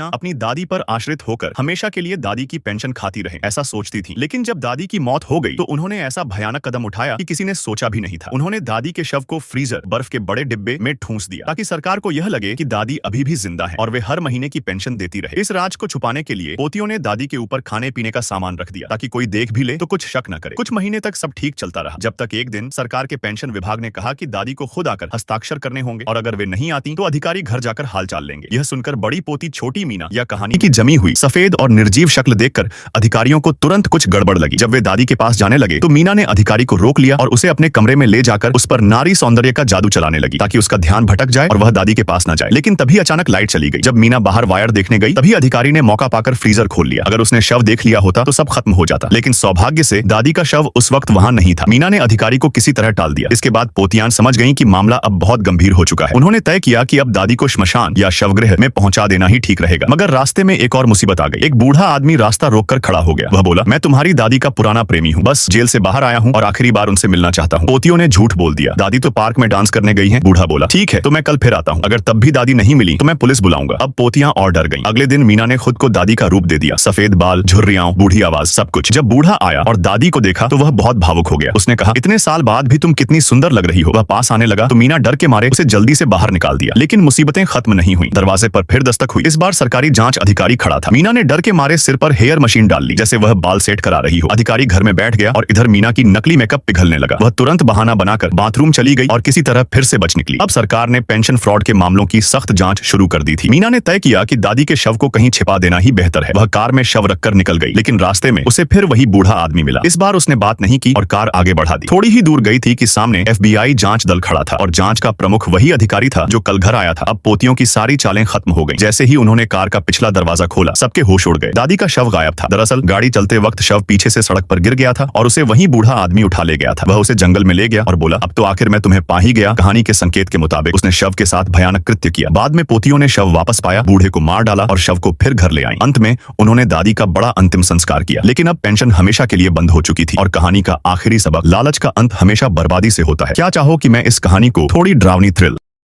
अपनी दादी पर आश्रित होकर हमेशा के लिए दादी की पेंशन खाती रहे ऐसा सोचती थी। लेकिन जब दादी की मौत हो गई तो उन्होंने ऐसा भयानक कदम उठाया कि किसी ने सोचा भी नहीं था। उन्होंने दादी के शव को फ्रीजर बर्फ के बड़े डिब्बे में ठूंस दिया ताकि सरकार को यह लगे कि दादी अभी भी जिंदा है और वे हर महीने की पेंशन देती रहे। इस राज को छुपाने के लिए पोतियों ने दादी के ऊपर खाने पीने का सामान रख दिया ताकि कोई देख भी ले तो कुछ शक न करे। कुछ महीने तक सब ठीक चलता रहा, जब तक एक दिन सरकार के पेंशन विभाग ने कहा कि दादी को खुद आकर हस्ताक्षर करने होंगे और अगर वे नहीं आती तो अधिकारी घर जाकर हालचाल लेंगे। यह सुनकर बड़ी पोती छोटी मीना या कहानी की जमी हुई सफेद और निर्जीव शक्ल देखकर अधिकारियों को तुरंत कुछ गड़बड़ लगी। जब वे दादी के पास जाने लगे तो मीना ने अधिकारी को रोक लिया और उसे अपने कमरे में ले जाकर उस पर नारी सौंदर्य का जादू चलाने लगी ताकि उसका ध्यान भटक जाए और वह दादी के पास न जाए। लेकिन तभी अचानक लाइट चली गई। जब मीना बाहर वायर देखने गई तभी अधिकारी ने मौका पाकर फ्रीजर खोल लिया। अगर उसने शव देख लिया होता तो सब खत्म हो जाता, लेकिन सौभाग्य से दादी का शव उस वक्त वहां नहीं था। मीना ने अधिकारी को किसी तरह टाल दिया। इसके बाद पोतियां समझ गईं कि मामला अब बहुत गंभीर हो चुका है। उन्होंने तय किया कि अब दादी को श्मशान या शवगृह में पहुंचा देना ही ठीक रहेगा। मगर रास्ते में एक और मुसीबत आ गई। एक बूढ़ा आदमी रास्ता रोककर खड़ा हो गया। वह बोला, मैं तुम्हारी दादी का पुराना प्रेमी हूँ, बस जेल से बाहर आया हूँ और आखिरी बार उनसे मिलना चाहता हूँ। पोतियों ने झूठ बोल दिया, दादी तो पार्क में डांस करने गई है। बूढ़ा बोला, ठीक है तो मैं कल फिर आता हूँ, अगर तब भी दादी नहीं मिली तो मैं पुलिस बुलाऊंगा। अब पोतियां और डर गईं। अगले दिन मीना ने खुद को दादी का रूप दे दिया, सफेद बाल, झुर्रियां, बूढ़ी आवाज, सब कुछ। जब बूढ़ा आया और दादी को देखा तो वह बहुत भावुक हो गया। उसने कहा, इतने साल बाद भी तुम कितनी सुंदर लग रही हो। वह पास आने लगा तो मीना डर के मारे उसे जल्दी से बाहर निकाल दिया। लेकिन मुसीबतें खत्म नहीं हुई। दरवाजे पर फिर दस्तक हुई। इस बार सरकारी जांच अधिकारी खड़ा था। मीना ने डर के मारे सिर पर हेयर मशीन डाल ली जैसे वह बाल सेट करा रही हो। अधिकारी घर में बैठ गया और इधर मीना की नकली मेकअप पिघलने लगा। वह तुरंत बहाना बनाकर बाथरूम चली गई और किसी तरह फिर से बच निकली। अब सरकार ने पेंशन फ्रॉड के मामलों की सख्त जांच शुरू कर दी थी। मीना ने तय किया कि दादी के शव को कहीं छिपा देना ही बेहतर है। वह कार में शव रखकर निकल गई, लेकिन रास्ते में उसे फिर वही बूढ़ा आदमी मिला। इस बार उसने बात नहीं की और कार आगे बढ़ा दी। थोड़ी ही दूर गई थी कि सामने FBI जांच दल खड़ा था और जांच का प्रमुख वही अधिकारी था जो कल घर आया था। अब पोतियों की सारी चालें खत्म हो गई। जैसे ही उन्होंने कार का पिछला दरवाजा खोला, सबके होश उड़ गए। दादी का शव गायब था। दरअसल गाड़ी चलते वक्त शव पीछे से सड़क पर गिर गया था और उसे वही बूढ़ा आदमी उठा ले गया था। वह उसे जंगल में ले गया और बोला, अब तो आखिर मैं तुम्हें पा ही गया। कहानी के संकेत के मुताबिक उसने शव के साथ भयानक कृत्य किया। बाद में पोतियों ने शव वापस पाया, बूढ़े को मार डाला और शव को फिर घर ले आई। अंत में उन्होंने दादी का बड़ा अंतिम संस्कार किया। लेकिन अब पेंशन हमेशा के लिए बंद हो चुकी थी और कहानी का आखिरी सबक, लालच का अंत हमेशा बर्बादी से होता है। क्या चाहो कि मैं इस कहानी को थोड़ी डरावनी थ्रिल